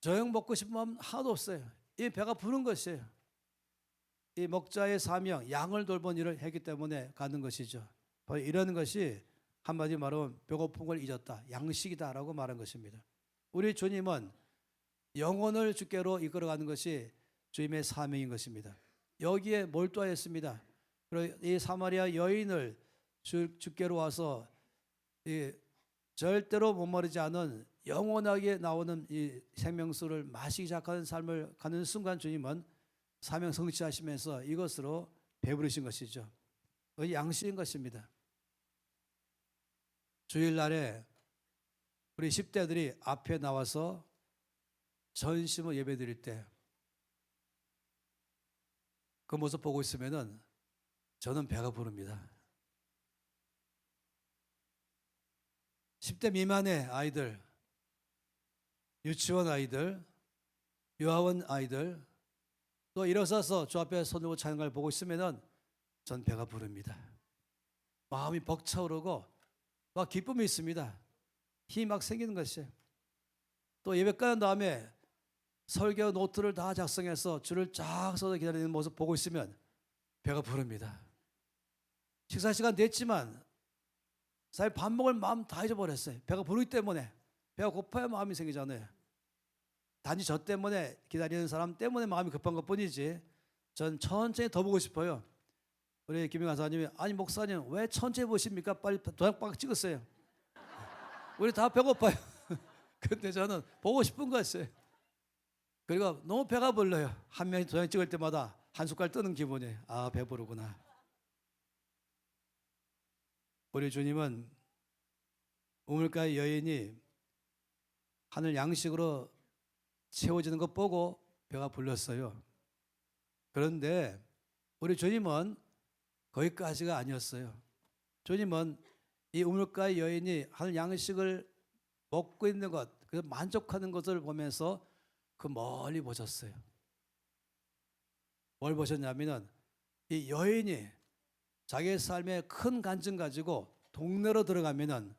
저녁 먹고 싶은 마음 하나도 없어요. 이 배가 부른 것이에요. 이 목자의 사명, 양을 돌본 일을 했기 때문에 가는 것이죠. 바로 이런 것이 한마디 말하면 배고픈 걸 잊었다, 양식이다라고 말한 것입니다. 우리 주님은 영혼을 주께로 이끌어가는 것이 주님의 사명인 것입니다. 여기에 몰두하였습니다. 그리고 이 사마리아 여인을 주께로 와서 이 절대로 목마르지 않은 영원하게 나오는 이 생명수를 마시기 시작하는 삶을 가는 순간 주님은 사명 성취하시면서 이것으로 배부르신 것이죠. 그 양식인 것입니다. 주일날에 우리 10대들이 앞에 나와서 전심을 예배드릴 때 그 모습 보고 있으면은 저는 배가 부릅니다. 10대 미만의 아이들, 유치원 아이들, 유아원 아이들 또 일어서서 주 앞에 손 들고 찬양을 보고 있으면은 전 배가 부릅니다. 마음이 벅차오르고 막 기쁨이 있습니다. 힘이 막 생기는 것이에요. 또 예배 끝난 다음에 설교 노트를 다 작성해서 줄을 쫙 서서 기다리는 모습 보고 있으면 배가 부릅니다. 식사 시간 됐지만 사실 밥 먹을 마음 다 잊어버렸어요. 배가 부르기 때문에. 배가 고파야 마음이 생기잖아요. 단지 저 때문에 기다리는 사람 때문에 마음이 급한 것뿐이지 전 천천히 더 보고 싶어요. 우리 김영환 사님이 아니 목사님 왜 천천히 보십니까? 빨리 도장박 찍었어요. 우리 다 배고파요. 근데 저는 보고 싶은 거였어요. 그리고 너무 배가 불러요. 한 명이 도장 찍을 때마다 한 숟갈 뜨는 기분이에요. 아 배부르구나. 우리 주님은 우물가의 여인이 하늘 양식으로 채워지는 것 보고 배가 불렀어요. 그런데 우리 주님은 거기까지가 아니었어요. 주님은 이 우물가의 여인이 하늘 양식을 먹고 있는 것, 그래서 만족하는 것을 보면서 그 멀리 보셨어요. 뭘 보셨냐면은 이 여인이 자기의 삶에 큰 간증 가지고 동네로 들어가면은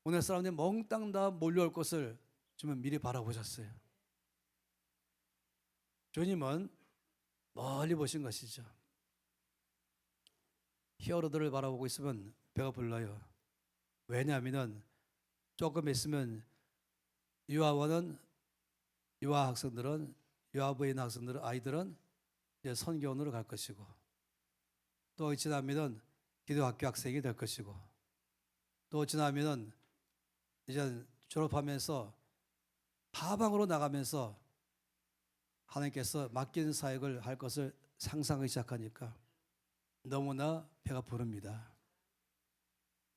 오늘 사람들이 몽땅 다 몰려올 것을 주님은 미리 바라보셨어요. 주님은 멀리 보신 것이죠. 히어로들을 바라보고 있으면 배가 불러요. 왜냐하면 조금 있으면 유아원은 유아 학생들은 유아부인 학생들은 아이들은 이제 선교원으로 갈 것이고 또 지나면은 기도학교 학생이 될 것이고 또 지나면은 이제 졸업하면서 타방으로 나가면서 하나님께서 맡긴 사역을 할 것을 상상하기 시작하니까 너무나 배가 부릅니다.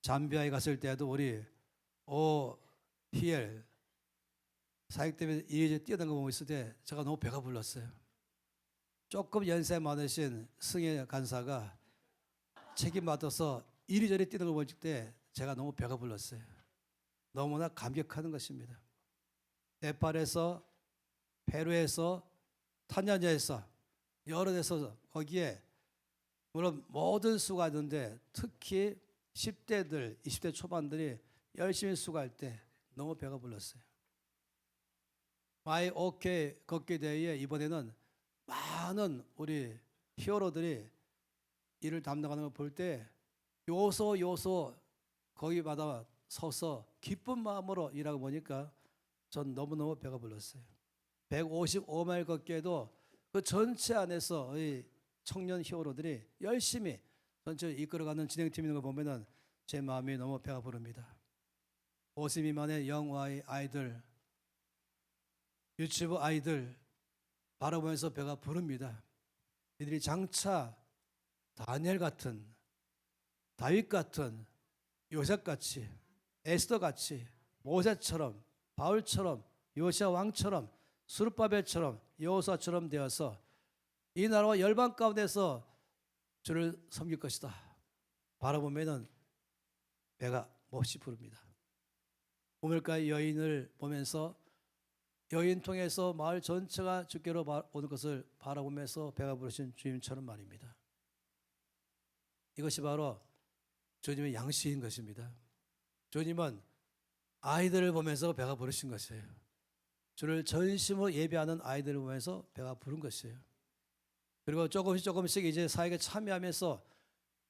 잠비아에 갔을 때도 우리 히엘 사역 때문에 이리저리 뛰어다니는 거 보고 있을 때 제가 너무 배가 불렀어요. 조금 연세 많으신 승혜 간사가 책임 맡아서 이리저리 뛰는 걸 볼 때 제가 너무 배가 불렀어요. 너무나 감격하는 것입니다. 네팔에서 페루에서 탄자니아에서 여러 데서 거기에 물론 모든 수가 있는데 특히 10대들, 20대 초반들이 열심히 수고할 때 너무 배가 불렀어요. 마이 오케이 걷기 대회에 이번에는 많은 우리 히어로들이 일을 담당하는 걸 볼 때 요소 거기마다 서서 기쁜 마음으로 일하고 보니까 전 너무너무 배가 불렀어요. 155마일 걷기에도 그 전체 안에서 이 청년 히어로들이 열심히 전체를 이끌어가는 진행팀 있는 거 보면은 제 마음이 너무 배가 부릅니다. 50 미만의 영아이 아이들, 유치부 아이들 바라보면서 배가 부릅니다. 이들이 장차 다니엘 같은, 다윗 같은, 요셉같이, 에스더같이, 모세처럼, 바울처럼, 요시아 왕처럼, 수르바벨처럼, 여호수아처럼 되어서 이 나라와 열방 가운데서 주를 섬길 것이다. 바라보면은 배가 몹시 부릅니다. 우물가의 여인을 보면서 여인 통해서 마을 전체가 주께로 오는 것을 바라보면서 배가 부르신 주님처럼 말입니다. 이것이 바로 주님의 양식인 것입니다. 주님은 아이들을 보면서 배가 부르신 것이에요. 주를 전심으로 예배하는 아이들을 보면서 배가 부른 것이에요. 그리고 조금씩 이제 사역에 참여하면서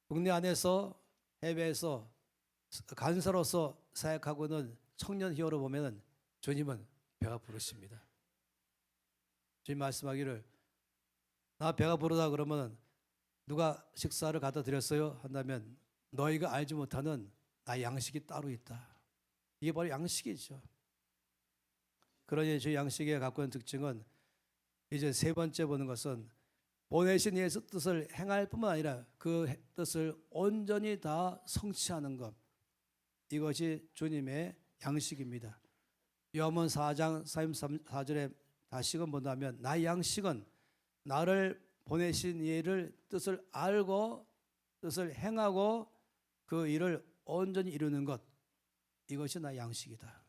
국내 안에서 해외에서 간사로서 사역하고 있는 청년 히어로 보면은 주님은 배가 부르십니다. 주님 말씀하기를 나 배가 부르다 그러면 누가 식사를 갖다 드렸어요 한다면 너희가 알지 못하는 나의 양식이 따로 있다. 이게 바로 양식이죠. 그러니 저 양식에 갖고 있는 특징은 이제 세 번째 보는 것은 보내신 이의 뜻을 행할 뿐만 아니라 그 뜻을 온전히 다 성취하는 것, 이것이 주님의 양식입니다. 요한복음 4장 34절에 다시금 본다면 나의 양식은 나를 보내신 이의 뜻을 알고 뜻을 행하고 그 일을 온전히 이루는 것, 이것이 나의 양식이다.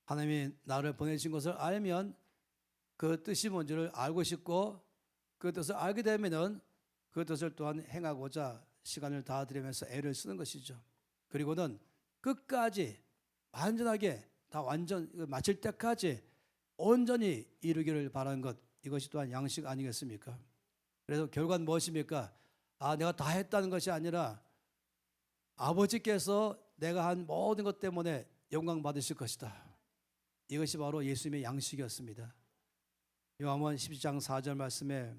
하나님이 나를 보내신 것을 알면 그 뜻이 뭔지를 알고 싶고 그 뜻을 알게 되면은 그 뜻을 또한 행하고자 시간을 다 들이면서 애를 쓰는 것이죠. 그리고는 끝까지 완전하게 다 완전 마칠 때까지 온전히 이루기를 바라는 것, 이것이 또한 양식 아니겠습니까? 그래서 결과는 무엇입니까? 내가 다 했다는 것이 아니라 아버지께서 내가 한 모든 것 때문에 영광 받으실 것이다. 이것이 바로 예수님의 양식이었습니다. 요한복음 12장 4절 말씀에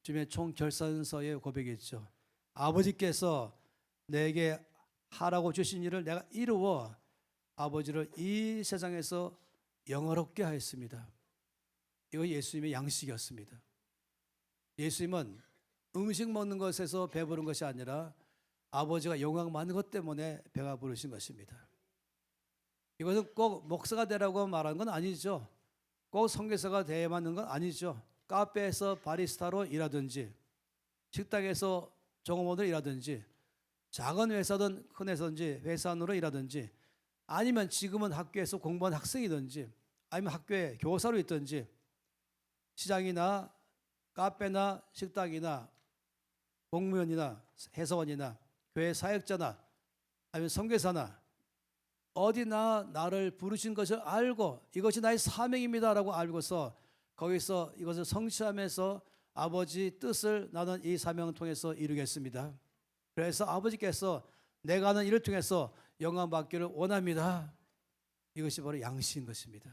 주님의 총결산서의 고백이 있죠. 아버지께서 내게 하라고 주신 일을 내가 이루어 아버지를 이 세상에서 영화롭게 하였습니다. 이거 예수님의 양식이었습니다. 예수님은 음식 먹는 것에서 배부른 것이 아니라 아버지가 영광 많은 것 때문에 배가 부르신 것입니다. 이것은 꼭 목사가 되라고 말하는 건 아니죠. 꼭 선교사가 되어야만 하는 건 아니죠. 카페에서 바리스타로 일하든지 식당에서 종업원으로 일하든지 작은 회사든 큰 회사든지 회사원으로 일하든지 아니면 지금은 학교에서 공부하는 학생이든지 아니면 학교에 교사로 있든지 시장이나 카페나 식당이나 공무원이나 회사원이나 교회 사역자나 아니면 선교사나 어디나 나를 부르신 것을 알고 이것이 나의 사명입니다라고 알고서 거기서 이것을 성취하면서 아버지 뜻을 나는 이 사명을 통해서 이루겠습니다. 그래서 아버지께서 내가 하는 일을 통해서 영광 받기를 원합니다. 이것이 바로 양식인 것입니다.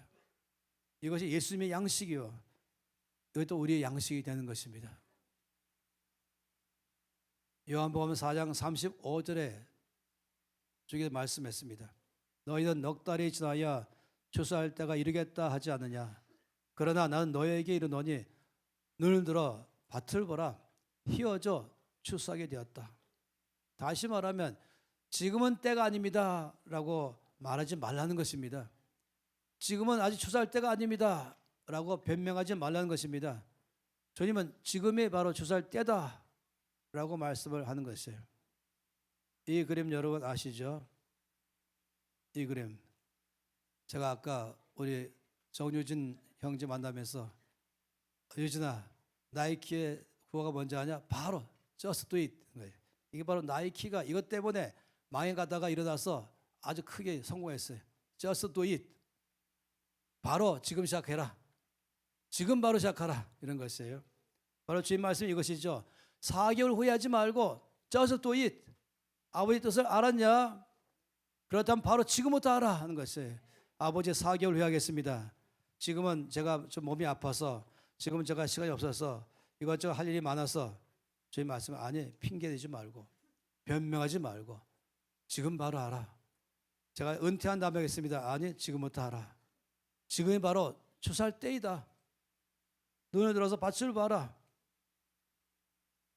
이것이 예수님의 양식이요, 이것도 우리의 양식이 되는 것입니다. 요한복음 4장 35절에 주께서 말씀했습니다. 너희는 넉 달이 지나야 추수할 때가 이르겠다 하지 않느냐. 그러나 나는 너희에게 이르노니 눈을 들어 밭을 보라. 휘어져 추수하게 되었다. 다시 말하면 지금은 때가 아닙니다 라고 말하지 말라는 것입니다. 지금은 아직 추수할 때가 아닙니다 라고 변명하지 말라는 것입니다. 주님은 지금이 바로 추수할 때다 라고 말씀을 하는 것이에요. 이 그림 여러분 아시죠? 이 그림 제가 아까 우리 정유진 형제 만나면서 유진아 나이키의 구호가 뭔지 아냐? 바로 Just do it. 이게 바로 나이키가 이것 때문에 망해가다가 일어나서 아주 크게 성공했어요. Just do it. 바로 지금 시작해라. 지금 바로 시작하라. 이런 것이에요. 바로 주님 말씀이 이것이죠. 4개월 후에 하지 말고 Just do it. 아버지 뜻을 알았냐? 그렇다면 바로 지금부터 하라 하는 것이에요. 아버지 4개월 후에 하겠습니다. 지금은 제가 좀 몸이 아파서 지금은 제가 시간이 없어서 이것저것 할 일이 많아서 주님 말씀 아니 핑계대지 말고 변명하지 말고 지금 바로 하라. 제가 은퇴한 다음에 하겠습니다. 아니 지금부터 하라. 지금이 바로 추수할 때이다. 눈을 들어서 밭을 봐라.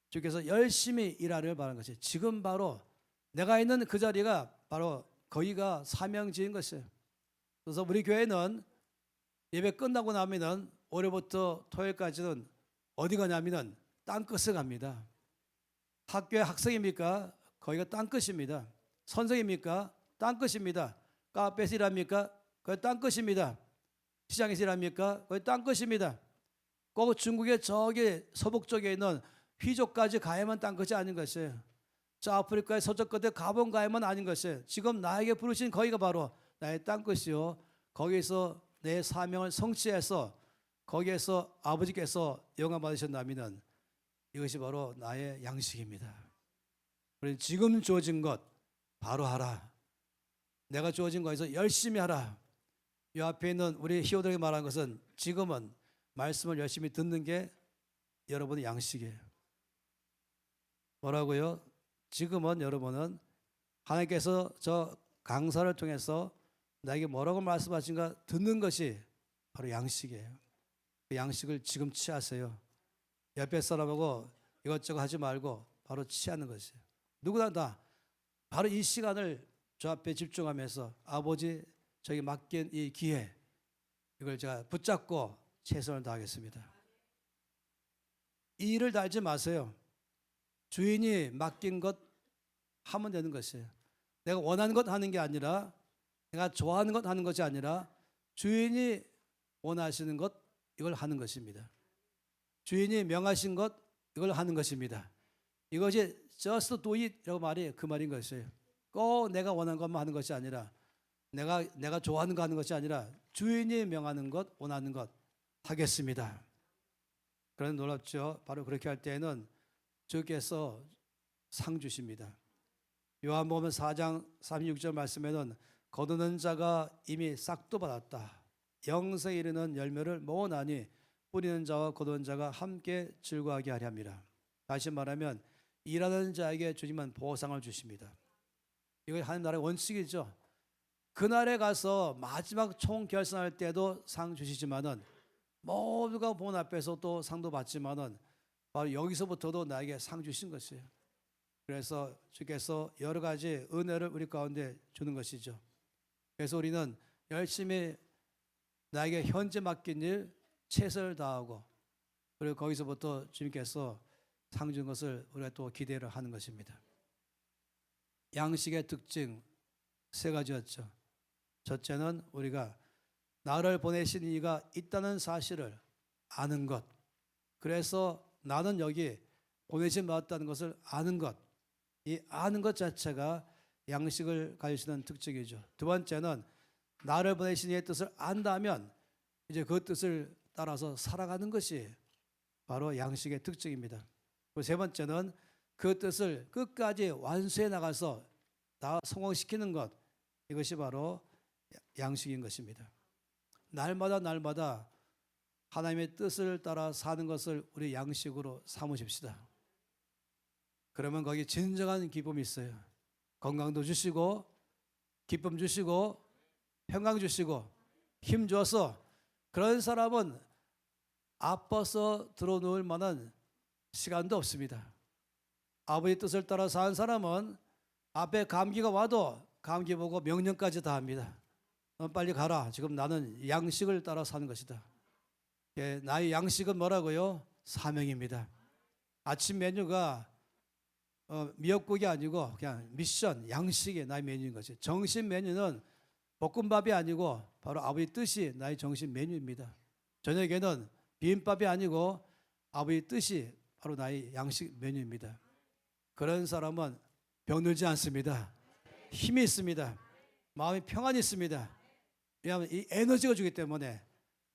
주께서 열심히 일하기를 바라는 것이 지금 바로 내가 있는 그 자리가 바로 거기가 사명지인 것이에요. 그래서 우리 교회는 예배 끝나고 나면은 월요일부터 토요일까지는 어디 가냐면은 땅끝에 갑니다. 학교의 학생입니까? 거기가 땅끝입니다. 선생입니까? 땅끝입니다. 카페에서 일합니까? 거기 땅끝입니다. 시장에서 일합니까? 거기 땅끝입니다. 꼭 중국의 저기 서북 쪽에 있는 휘족까지 가야만 땅끝이 아닌 것이에요. 저 아프리카의 서쪽 끝에 가본 가야만 아닌 것이에요. 지금 나에게 부르신 거기가 바로 나의 땅끝이요. 거기서 내 사명을 성취해서 거기에서 아버지께서 영광 받으셨다면 이것이 바로 나의 양식입니다. 우리는 지금 주어진 것 바로 하라. 내가 주어진 것에서 열심히 하라. 이 앞에 있는 우리 히어들에게 말하는 것은 지금은 말씀을 열심히 듣는 게 여러분의 양식이에요. 뭐라고요? 지금은 여러분은 하나님께서 저 강사를 통해서 나에게 뭐라고 말씀하신가 듣는 것이 바로 양식이에요. 그 양식을 지금 취하세요. 옆에 사람하고 이것저것 하지 말고 바로 취하는 것이에요. 누구나 다 바로 이 시간을 저 앞에 집중하면서 아버지 저기 맡긴 이 기회, 이걸 제가 붙잡고 최선을 다하겠습니다. 이 일을 달지 마세요. 주인이 맡긴 것 하면 되는 것이에요. 내가 원하는 것 하는 게 아니라, 내가 좋아하는 것 하는 것이 아니라 주인이 원하시는 것, 이걸 하는 것입니다. 주인이 명하신 것, 이걸 하는 것입니다. 이것이 just do it이라고 말이 그 말인 것이에요. 꼭 내가 원하는 것만 하는 것이 아니라, 내가 좋아하는 거 하는 것이 아니라 주인이 명하는 것, 원하는 것 하겠습니다. 그런 놀랍죠. 바로 그렇게 할 때에는 주께서 상 주십니다. 요한복음 4장 36절 말씀에는 거두는 자가 이미 싹도 받았다. 영생에 이르는 열매를 모으나니 뿌리는 자와 거두는 자가 함께 즐거워하게 하려 합니다. 다시 말하면 일하는 자에게 주님은 보상을 주십니다. 이거 하나님 나라의 원칙이죠. 그날에 가서 마지막 총결산할 때도 상 주시지만은, 모두가 본 앞에서 또 상도 받지만은 바로 여기서부터도 나에게 상 주신 것이에요. 그래서 주께서 여러 가지 은혜를 우리 가운데 주는 것이죠. 그래서 우리는 열심히 나에게 현재 맡긴 일 최선을 다하고, 그리고 거기서부터 주님께서 상 준 것을 우리가 또 기대를 하는 것입니다. 양식의 특징 세 가지였죠. 첫째는 우리가 나를 보내신 이가 있다는 사실을 아는 것, 그래서 나는 여기 보내심 받았다는 것을 아는 것, 이 아는 것 자체가 양식을 가지시는 특징이죠. 두 번째는 나를 보내신 이의 뜻을 안다면 이제 그 뜻을 따라서 살아가는 것이 바로 양식의 특징입니다. 그리고 세 번째는 그 뜻을 끝까지 완수해 나가서 다 성공시키는 것, 이것이 바로 양식인 것입니다. 날마다 하나님의 뜻을 따라 사는 것을 우리 양식으로 삼으십시다. 그러면 거기 진정한 기쁨이 있어요. 건강도 주시고, 기쁨 주시고, 평강 주시고, 힘 주어서 그런 사람은 아파서 들어놓을 만한 시간도 없습니다. 아버지 뜻을 따라 사는 사람은 앞에 감기가 와도 감기 보고 명령까지 다 합니다. 너 빨리 가라. 지금 나는 양식을 따라 사는 것이다. 나의 양식은 뭐라고요? 사명입니다. 아침 메뉴가 미역국이 아니고 그냥 미션, 양식이 나의 메뉴인 거지. 정신 메뉴는 볶음밥이 아니고 바로 아버지 뜻이 나의 정신 메뉴입니다. 저녁에는 비빔밥이 아니고 아버지 뜻이 바로 나의 양식 메뉴입니다. 그런 사람은 병들지 않습니다. 힘이 있습니다. 마음이 평안이 있습니다. 왜냐하면 이 에너지가 주기 때문에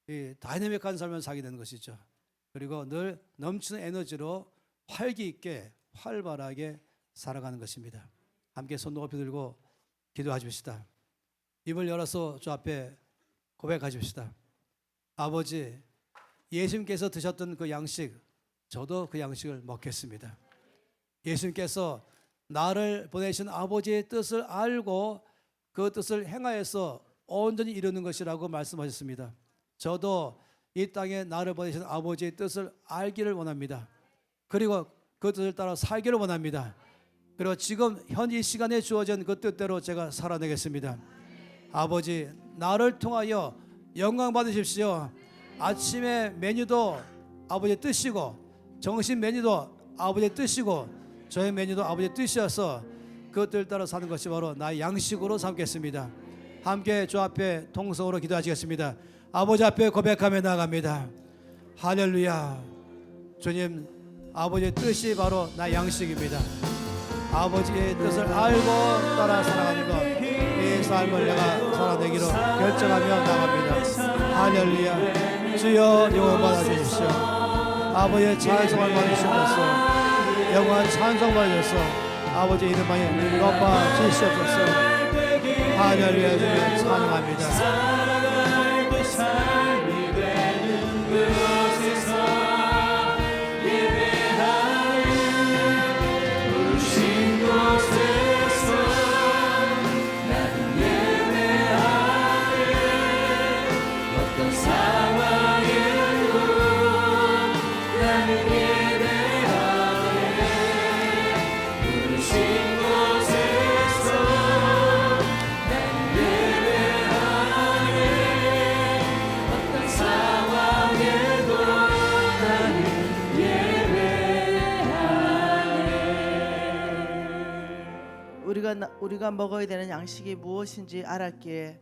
이 다이내믹한 삶을 살게 되는 것이죠. 그리고 늘 넘치는 에너지로 활기 있게 활발하게 살아가는 것입니다. 함께 손 높이 들고 기도하십시다. 입을 열어서 저 앞에 고백하십시다. 아버지, 예수님께서 드셨던 그 양식, 저도 그 양식을 먹겠습니다. 예수님께서 나를 보내신 아버지의 뜻을 알고 그 뜻을 행하여서 온전히 이루는 것이라고 말씀하셨습니다. 저도 이 땅에 나를 보내신 아버지의 뜻을 알기를 원합니다. 그리고 그 뜻을 따라 살기를 원합니다. 그리고 지금 현 이 시간에 주어진 그 뜻대로 제가 살아내겠습니다. 아버지, 나를 통하여 영광 받으십시오. 아침에 메뉴도 아버지의 뜻이고, 점심 메뉴도 아버지의 뜻이고, 저의 메뉴도 아버지의 뜻이어서 그 뜻을 따라 사는 것이 바로 나의 양식으로 삼겠습니다. 함께 주 앞에 통성으로 기도하시겠습니다. 아버지 앞에 고백하며 나아갑니다. 할렐루야. 주님, 아버지의 뜻이 바로 나의 양식입니다. 아버지의 뜻을 알고 따라 살아가는 것, 이 삶을 내가 살아내기로 결정하며 나갑니다. 할렐루야. 주여 영광 받아주십시오. 아버지의 찬송을 받으시옵소서. 영원한 찬송 받으셔서 아버지 이름만이 높아지시옵소서. 할렐루야. 주님 찬양합니다. 상황에도 우리가 먹어야 되는 양식이 무엇인지 알았기에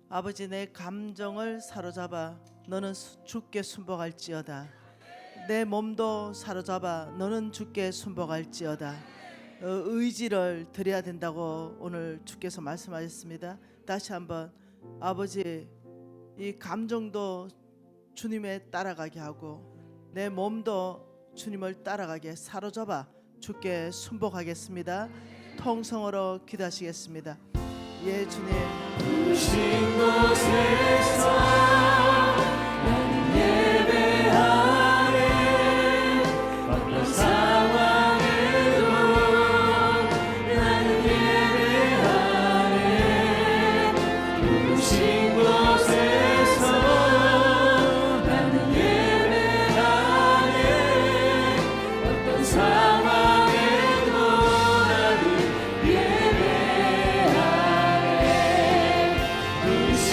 아버지 내 감정을 사로잡아 너는 주께 순복할지어다. 내 몸도 사로잡아 너는 주께 순복할지어다. 의지를 드려야 된다고 오늘 주께서 말씀하셨습니다. 다시 한번 아버지 이 감정도 주님에 따라가게 하고 내 몸도 주님을 따라가게 사로잡아 주께 순복하겠습니다. 통성으로 기도하시겠습니다. 예 주님. 부신 곳에서 나는 예배하네. 어떤 상황에도 나는 예배하네. 부신 곳에서 나는 예배하네. 어떤 상황에도 나는 부신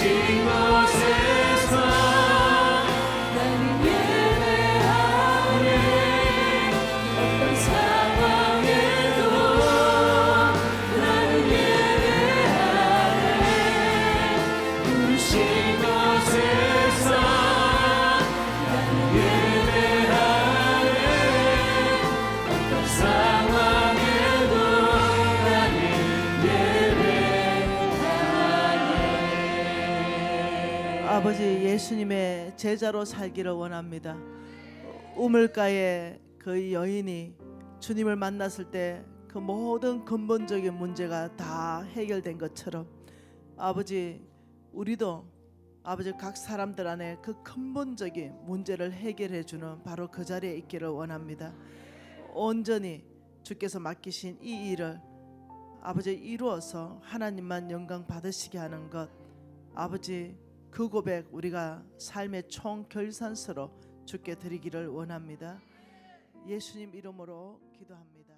곳에서 나는 예배하네. 어떤 상황에도 나는 예배하네. 부신 곳에서 나는 예배하네. 어떤 상황에도 나는 아버지 예수님의 제자로 살기를 원합니다. 우물가에 그 여인이 주님을 만났을 때 그 모든 근본적인 문제가 다 해결된 것처럼 아버지 우리도 아버지 각 사람들 안에 그 근본적인 문제를 해결해 주는 바로 그 자리에 있기를 원합니다. 온전히 주께서 맡기신 이 일을 아버지 이루어서 하나님만 영광 받으시게 하는 것 아버지 그 고백 우리가 삶의 총결산서로 주께 드리기를 원합니다. 예수님 이름으로 기도합니다.